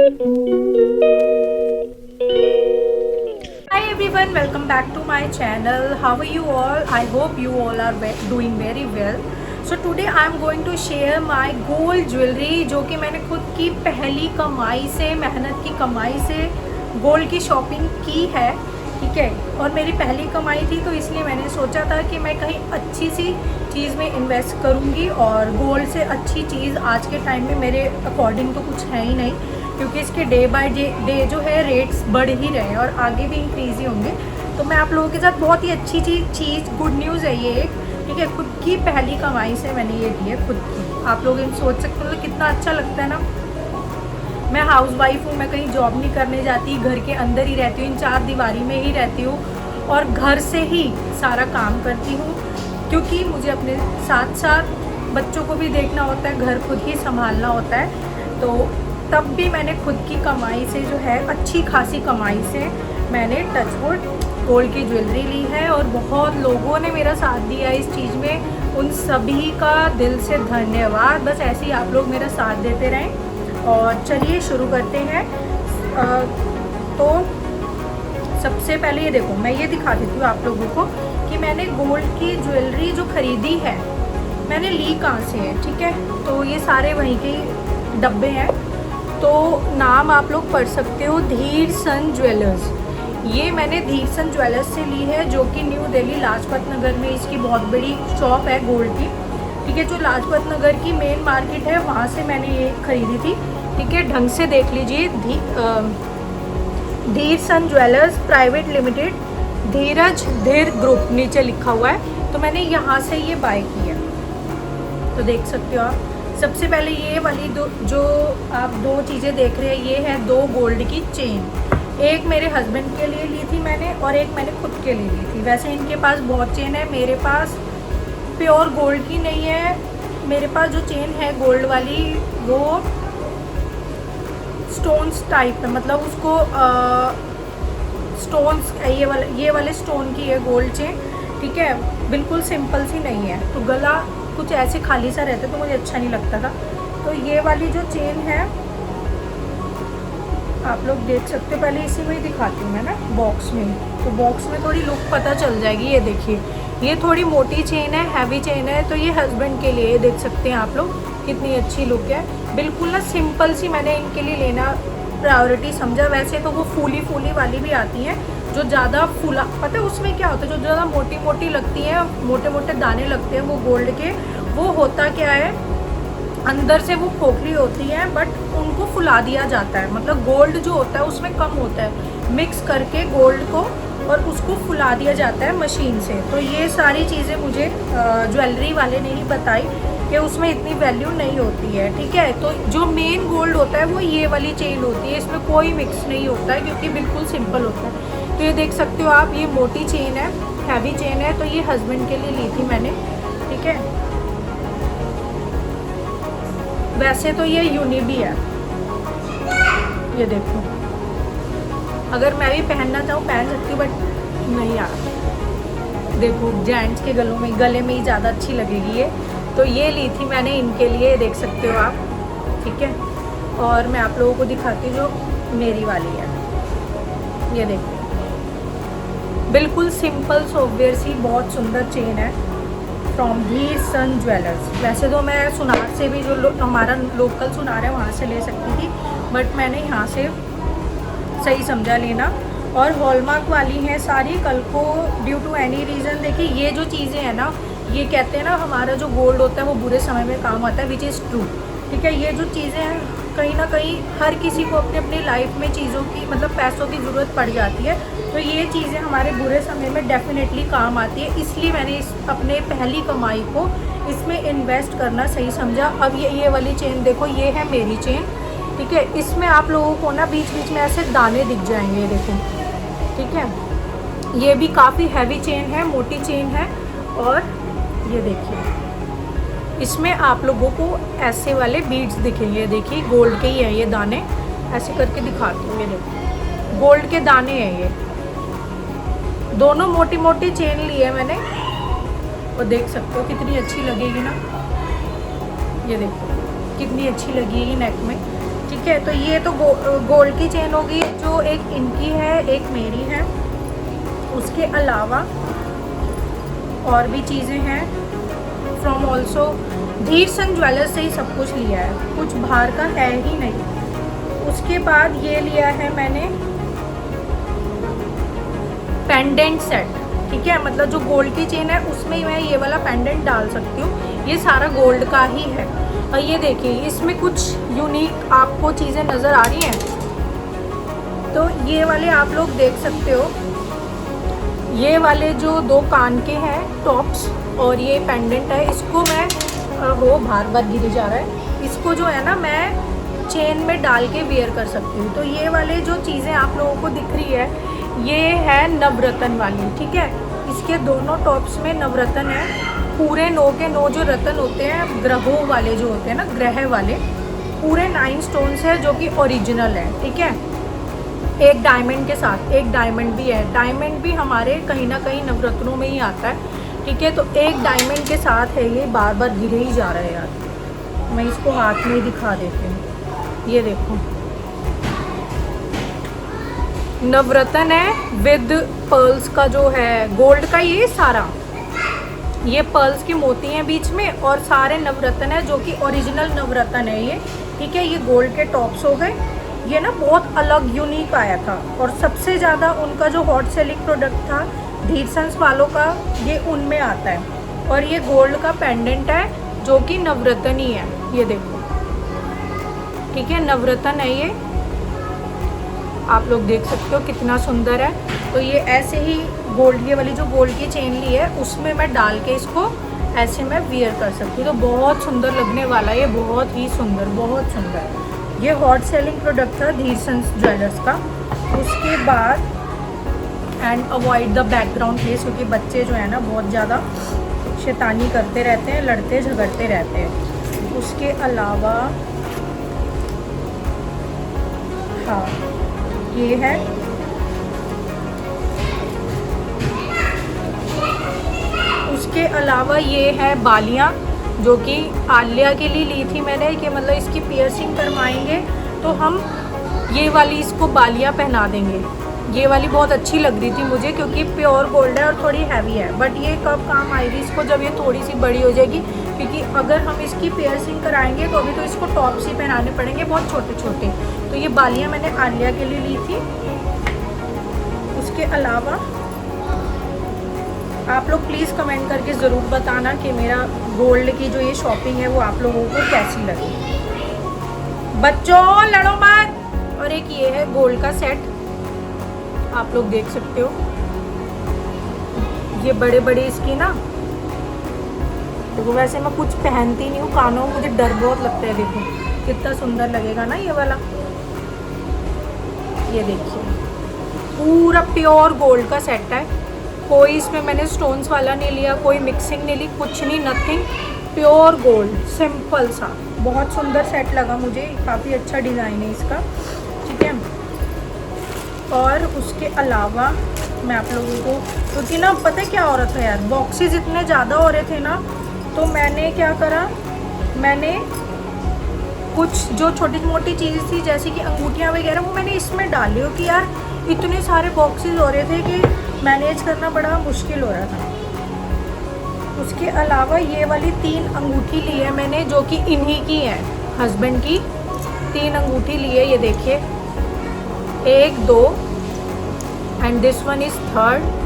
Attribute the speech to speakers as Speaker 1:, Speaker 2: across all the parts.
Speaker 1: Hi everyone, welcome back to my channel. How are you all? I hope you all are doing very well. So today I am going to share my gold jewelry जो कि मैंने खुद की पहली कमाई से, मेहनत की कमाई से गोल्ड की शॉपिंग की है, ठीक है। और मेरी पहली कमाई थी तो इसलिए मैंने सोचा था कि मैं कहीं अच्छी सी चीज़ में इन्वेस्ट करूँगी। और गोल्ड से अच्छी चीज़ आज के टाइम में मेरे अकॉर्डिंग तो कुछ है ही नहीं, क्योंकि इसके डे बाय डे जो है रेट्स बढ़ ही रहे हैं और आगे भी इंक्रीज़ ही होंगे। तो मैं आप लोगों के साथ बहुत ही अच्छी चीज़ गुड न्यूज़ है ये एक, ठीक है। खुद की पहली कमाई से मैंने ये दी है, खुद की। आप लोग सोच सकते हो तो कितना अच्छा लगता है ना। मैं हाउस वाइफ हूँ, मैं कहीं जॉब नहीं करने जाती, घर के अंदर ही रहती हूँ, इन चार दीवारी में ही रहती हूँ और घर से ही सारा काम करती हूँ, क्योंकि मुझे अपने साथ साथ बच्चों को भी देखना होता है, घर खुद ही संभालना होता है। तो तब भी मैंने खुद की कमाई से जो है, अच्छी खासी कमाई से मैंने टचवुड गोल्ड की ज्वेलरी ली है। और बहुत लोगों ने मेरा साथ दिया इस चीज़ में, उन सभी का दिल से धन्यवाद। बस ऐसे ही आप लोग मेरा साथ देते रहें। और चलिए शुरू करते हैं। तो सबसे पहले ये देखो, मैं ये दिखा देती हूँ आप लोगों को कि मैंने गोल्ड की ज्वेलरी जो ख़रीदी है मैंने ली कहाँ से है, ठीक है। तो ये सारे वहीं के डब्बे हैं। तो नाम आप लोग पढ़ सकते हो, धीर सन ज्वेलर्स। ये मैंने धीर सन ज्वेलर्स से ली है, जो कि न्यू दिल्ली लाजपत नगर में इसकी बहुत बड़ी शॉप है गोल्ड की, ठीक है। जो लाजपत नगर की मेन मार्केट है वहाँ से मैंने ये खरीदी थी, ठीक है। ढंग से देख लीजिए, धीर सन ज्वेलर्स प्राइवेट लिमिटेड, धीरज धीर ग्रुप नीचे लिखा हुआ है। तो मैंने यहाँ से ये बाय की है, तो देख सकते हो आप। सबसे पहले ये वाली जो आप दो चीज़ें देख रहे हैं, ये है दो गोल्ड की चेन। एक मेरे हस्बैंड के लिए ली थी मैंने और एक मैंने खुद के लिए ली थी। वैसे इनके पास बहुत चेन है, मेरे पास प्योर गोल्ड की नहीं है। मेरे पास जो चेन है गोल्ड वाली वो स्टोन्स टाइप है, मतलब उसको स्टोन्स ये वाले स्टोन की है गोल्ड चेन, ठीक है। बिल्कुल सिंपल सी नहीं है, तो गला कुछ ऐसे खाली सा रहता तो मुझे अच्छा नहीं लगता था। तो ये वाली जो चेन है आप लोग देख सकते हो, पहले इसी में ही दिखाती हूँ मैं ना बॉक्स में। तो बॉक्स में थोड़ी लुक पता चल जाएगी। ये देखिए, ये थोड़ी मोटी चेन है, हैवी चेन है, तो ये हस्बैंड के लिए देख सकते हैं आप लोग, कितनी अच्छी लुक है। बिल्कुल ना सिंपल सी मैंने इनके लिए लेना प्रायोरिटी समझा। वैसे तो वो फूली वाली भी आती हैं, जो ज़्यादा फूला, पता है उसमें क्या होता है, जो ज़्यादा मोटी लगती हैं, मोटे दाने लगते हैं वो गोल्ड के, वो होता क्या है, अंदर से वो खोखली होती है, बट उनको फुला दिया जाता है। मतलब गोल्ड जो होता है उसमें कम होता है, मिक्स करके गोल्ड को और उसको फुला दिया जाता है मशीन से। तो ये सारी चीज़ें मुझे ज्वेलरी वाले ने ही बताई कि उसमें इतनी वैल्यू नहीं होती है, ठीक है। तो जो मेन गोल्ड होता है वो ये वाली चेन होती है, इसमें कोई मिक्स नहीं होता है, क्योंकि बिल्कुल सिंपल होता है। तो ये देख सकते हो आप, ये मोटी चेन है, हैवी चेन है। तो ये हस्बैंड के लिए ली थी मैंने, ठीक है। वैसे तो ये यूनी भी है, ये देखो, अगर मैं भी पहनना चाहूँ पहन सकती हूँ, बट नहीं यार, देखो जेंट्स के गले में ही ज़्यादा अच्छी लगेगी ये। तो ये ली थी मैंने इनके लिए, देख सकते हो आप, ठीक है। और मैं आप लोगों को दिखाती हूँ जो मेरी वाली है, ये देखो, बिल्कुल सिंपल सोबवेयर सी बहुत सुंदर चेन है, फ्रॉम धीर सन ज्वेलर्स। वैसे तो मैं सुनार से भी, जो हमारा लोकल सुनार है वहाँ से ले सकती थी, बट मैंने यहाँ से सही समझा लेना। और हॉलमार्क वाली हैं सारी। कल को ड्यू टू एनी रीज़न, देखिए ये जो चीज़ें हैं ना, ये कहते हैं ना हमारा जो गोल्ड होता है वो बुरे समय में काम आता है, विच इज़ ट्रू, ठीक है। ये जो चीज़ें हैं कहीं ना कहीं हर किसी को अपनी लाइफ में चीज़ों की, मतलब पैसों की ज़रूरत पड़ जाती है। तो ये चीज़ें हमारे बुरे समय में डेफिनेटली काम आती है, इसलिए मैंने अपने पहली कमाई को इसमें इन्वेस्ट करना सही समझा। अब ये वाली चेन देखो, ये है मेरी चेन, ठीक है। इसमें आप लोगों को ना बीच बीच में ऐसे दाने दिख जाएंगे, ये देखो, ठीक है। ये भी काफ़ी हैवी चेन है, मोटी चेन है। और ये देखिए, इसमें आप लोगों को ऐसे वाले बीड्स दिखेंगे, देखिए गोल्ड के ही हैं ये दाने, ऐसे करके दिखाती हूँ, ये देखो गोल्ड के दाने हैं ये। दोनों मोटी चेन ली है मैंने, और देख सकते हो कितनी अच्छी लगेगी ना, ये देखो कितनी अच्छी लगेगी नेक में, ठीक ठीक है। तो ये तो गोल्ड की चेन होगी, जो एक इनकी है एक मेरी है। उसके अलावा और भी चीज़ें हैं फ्रॉम ऑल्सो धीरसन ज्वेलर्स से ही सब कुछ लिया है, कुछ बाहर का है ही नहीं। उसके बाद ये लिया है मैंने पेंडेंट सेट, ठीक है। मतलब जो गोल्ड की चेन है उसमें मैं ये वाला पेंडेंट डाल सकती हूँ, ये सारा गोल्ड का ही है। और ये देखिए इसमें कुछ यूनिक आपको चीज़ें नज़र आ रही हैं। तो ये वाले आप लोग देख सकते हो, ये वाले जो 2 कान के हैं टॉप्स और ये पेंडेंट है, इसको मैं वो बार बार गिरे जा रहा है, इसको जो है ना मैं चेन में डाल के वेयर कर सकती हूँ। तो ये वाले जो चीज़ें आप लोगों को दिख रही है ये है नवरत्न वाली, ठीक है। इसके दोनों टॉप्स में नवरत्न है, पूरे 9 के 9 जो रत्न होते हैं ग्रहों वाले जो होते हैं ना, ग्रह वाले पूरे 9 स्टोन्स है जो कि ओरिजिनल है, ठीक है। एक डायमंड के साथ, एक डायमंड भी है, डायमंड भी हमारे कहीं ना कहीं नवरत्नों में ही आता है, ठीक है। तो एक डायमंड के साथ है, ये बार बार गिरे ही जा रहा है यार। मैं इसको हाथ में ही दिखा देती हूँ, ये देखो नवरत्न है विद पर्ल्स का जो है गोल्ड का, ये सारा ये पर्ल्स की मोती हैं बीच में और सारे नवरत्न है जो कि ओरिजिनल नवरत्न है ये, ठीक है। ये गोल्ड के टॉप्स हो गए, ये ना बहुत अलग यूनिक आया था और सबसे ज़्यादा उनका जो हॉट सेलिंग प्रोडक्ट था धीरसंस वालों का, ये उनमें आता है। और ये गोल्ड का पेंडेंट है जो कि नवरत्न ही है, ये देखो, ठीक है, नवरत्न है ये, आप लोग देख सकते हो कितना सुंदर है। तो ये ऐसे ही गोल्ड, ये वाली जो गोल्ड की चेन ली है उसमें मैं डाल के इसको ऐसे मैं वियर कर सकती हूँ। तो बहुत सुंदर लगने वाला है ये, बहुत ही सुंदर, बहुत सुंदर। ये हॉट सेलिंग प्रोडक्ट था धीरसंस ज्वेलर्स का। उसके बाद and avoid the background place, क्योंकि बच्चे जो है ना बहुत ज़्यादा शैतानी करते रहते हैं, लड़ते झगड़ते रहते हैं। उसके अलावा हाँ ये है, उसके अलावा ये है बालियाँ जो कि आलिया के लिए ली थी मैंने, कि मतलब इसकी पियर्सिंग करवाएंगे तो हम ये वाली इसको बालियाँ पहना देंगे। ये वाली बहुत अच्छी लग रही थी मुझे क्योंकि प्योर गोल्ड है और थोड़ी हैवी है, बट ये कब काम आएगी इसको, जब ये थोड़ी सी बड़ी हो जाएगी, क्योंकि अगर हम इसकी पियर्सिंग कराएंगे तो अभी तो इसको टॉप्स ही पहनाने पड़ेंगे बहुत छोटे छोटे। तो ये बालियाँ मैंने आलिया के लिए ली थी। उसके अलावा आप लोग प्लीज़ कमेंट करके ज़रूर बताना कि मेरा गोल्ड की जो ये शॉपिंग है वो आप लोगों को कैसी लगी। बच्चों लड़ो मत। और एक ये है गोल्ड का सेट, आप लोग देख सकते हो, ये बड़े बड़े इसकी ना, देखो वैसे मैं कुछ पहनती नहीं हूँ कानों में, मुझे डर बहुत लगता है, देखो कितना सुंदर लगेगा ना ये वाला। ये देखिए पूरा प्योर गोल्ड का सेट है, कोई इसमें मैंने स्टोन्स वाला नहीं लिया, कोई मिक्सिंग नहीं ली, कुछ नहीं, नथिंग, प्योर गोल्ड, सिंपल सा, बहुत सुंदर सेट लगा मुझे, काफ़ी अच्छा डिज़ाइन है इसका, ठीक है। और उसके अलावा मैं आप लोगों को, क्योंकि ना पता है क्या हो रहा था यार, बॉक्सेस इतने ज़्यादा हो रहे थे ना, तो मैंने क्या करा, मैंने कुछ जो छोटी मोटी चीज़ें थी जैसे कि अंगूठियाँ वगैरह वो मैंने इसमें डाली हो, कि यार इतने सारे बॉक्सेस हो रहे थे कि मैनेज करना बड़ा मुश्किल हो रहा था। उसके अलावा ये वाली 3 अंगूठी ली है मैंने जो कि इन्हीं की है, हस्बैंड की 3 अंगूठी ली है, ये देखिए 1 2 and this one is 3rd।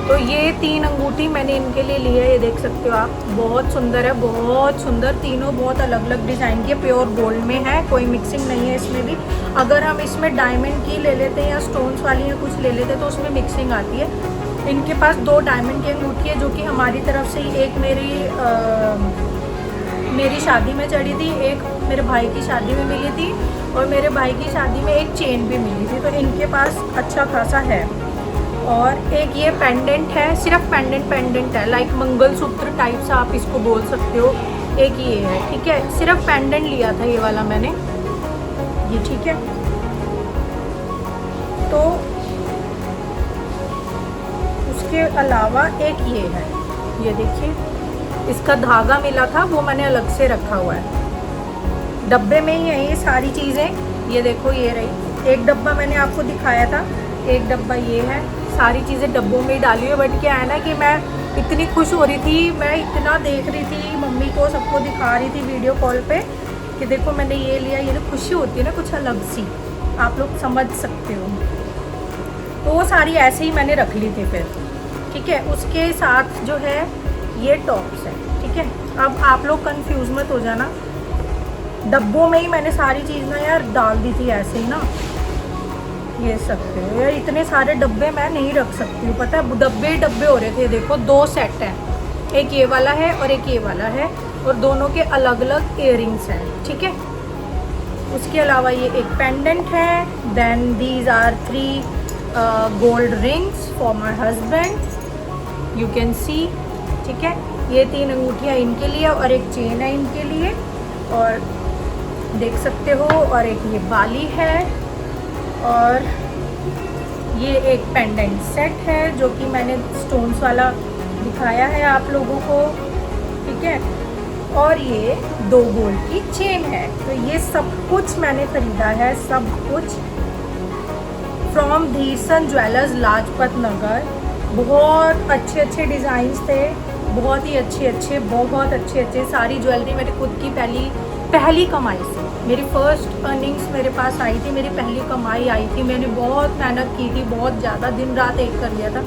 Speaker 1: तो ये 3 अंगूठी मैंने इनके लिए ली है, ये देख सकते हो आप, बहुत सुंदर है, बहुत सुंदर, तीनों बहुत अलग अलग डिज़ाइन के प्योर गोल्ड में है, कोई मिक्सिंग नहीं है इसमें भी। अगर हम इसमें डायमंड की ले लेते हैं या स्टोन्स वाली या कुछ ले लेते तो उसमें मिक्सिंग आती है। इनके पास 2 डायमंड की अंगूठी है जो कि हमारी तरफ से ही, एक मेरी शादी में चढ़ी थी, एक मेरे भाई की शादी में मिली थी और मेरे भाई की शादी में एक चेन भी मिली थी, तो इनके पास अच्छा खासा है। और एक ये पेंडेंट है, सिर्फ पेंडेंट है, लाइक मंगलसूत्र टाइप सा आप इसको बोल सकते हो। एक ये है, ठीक है, सिर्फ पेंडेंट लिया था ये वाला मैंने, ये ठीक है। तो उसके अलावा एक ये है, ये देखिए, इसका धागा मिला था वो मैंने अलग से रखा हुआ है, डब्बे में ही है ये सारी चीज़ें। ये देखो, ये रही। एक डब्बा मैंने आपको दिखाया था, एक डब्बा ये है। सारी चीज़ें डब्बों में ही डाली हुई। बट क्या है ना कि मैं इतनी खुश हो रही थी, मैं इतना देख रही थी, मम्मी को सबको दिखा रही थी वीडियो कॉल पे कि देखो मैंने ये लिया। ये तो खुशी होती है ना कुछ अलग सी, आप लोग समझ सकते हो। तो वो सारी ऐसे ही मैंने रख ली थी फिर, ठीक है। उसके साथ जो है ये टॉप्स है, ठीक है। अब आप लोग कंफ्यूज मत हो जाना, डब्बों में ही मैंने सारी चीज़ ना यार डाल दी थी ऐसे ही ना, ये सकते हो यार। इतने सारे डब्बे मैं नहीं रख सकती हूँ, पता है, डब्बे डब्बे हो रहे थे। देखो 2 सेट हैं, एक ये वाला है और एक ये वाला है, और दोनों के अलग अलग इयररिंग्स हैं, ठीक है। उसके अलावा ये एक पेंडेंट है, then these are 3 gold rings for my husband, you can see, ठीक है। ये 3 अंगूठियाँ इनके लिए और एक चेन है इनके लिए, और देख सकते हो। और एक ये बाली है, और ये एक पेंडेंट सेट है जो कि मैंने स्टोन्स वाला दिखाया है आप लोगों को, ठीक है। और ये 2 गोल्ड की चेन है। तो ये सब कुछ मैंने खरीदा है, सब कुछ फ्रॉम धीरसन ज्वेलर्स, लाजपत नगर। बहुत अच्छे अच्छे डिज़ाइंस थे, बहुत ही बहुत अच्छे सारी ज्वेलरी मेरी खुद की पहली कमाई से, मेरी फर्स्ट अर्निंग्स मेरे पास आई थी, मेरी पहली कमाई आई थी। मैंने बहुत मेहनत की थी, बहुत ज़्यादा, दिन रात एक कर लिया था।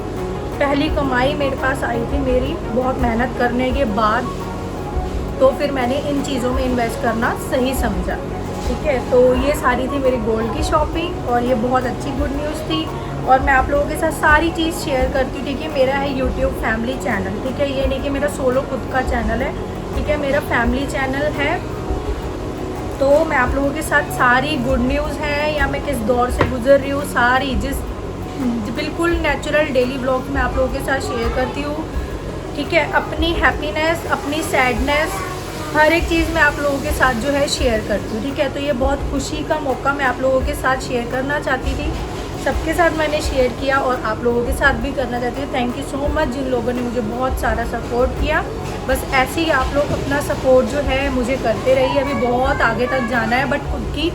Speaker 1: पहली कमाई मेरे पास आई थी मेरी, बहुत मेहनत करने के बाद। तो फिर मैंने इन चीज़ों में इन्वेस्ट करना सही समझा, ठीक है। तो ये सारी थी मेरी गोल्ड की शॉपिंग, और ये बहुत अच्छी गुड न्यूज़ थी। और मैं आप लोगों के साथ सारी चीज़ शेयर करती हूँ, ठीक है। मेरा है यूट्यूब फैमिली चैनल, ठीक है। ये नहीं कि मेरा सोलो खुद का चैनल है, ठीक है, मेरा फैमिली चैनल है। तो मैं आप लोगों के साथ सारी गुड न्यूज़ है, या मैं किस दौर से गुजर रही हूँ, सारी बिल्कुल नेचुरल डेली व्लॉग मैं आप लोगों के साथ शेयर करती हूँ, ठीक है। अपनी हैप्पीनेस, अपनी सैडनेस, हर एक चीज़ मैं आप लोगों के साथ जो है शेयर करती हूँ, ठीक है। तो ये बहुत खुशी का मौका मैं आप लोगों के साथ शेयर करना चाहती थी, सबके साथ मैंने शेयर किया और आप लोगों के साथ भी करना चाहती हूँ। थैंक यू सो मच जिन लोगों ने मुझे बहुत सारा सपोर्ट किया। बस ऐसे ही आप लोग अपना सपोर्ट जो है मुझे करते रहिए। अभी बहुत आगे तक जाना है, बट खुद की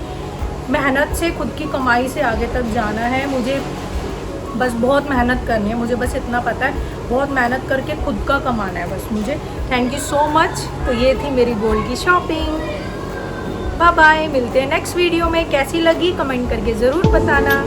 Speaker 1: मेहनत से, खुद की कमाई से आगे तक जाना है मुझे। बस बहुत मेहनत करनी है मुझे, बस इतना पता है, बहुत मेहनत करके खुद का कमाना है बस मुझे। Thank you so much. तो ये थी मेरी गोल्ड की शॉपिंग। बाय बाय, मिलते हैं नेक्स्ट वीडियो में। कैसी लगी कमेंट करके ज़रूर बताना।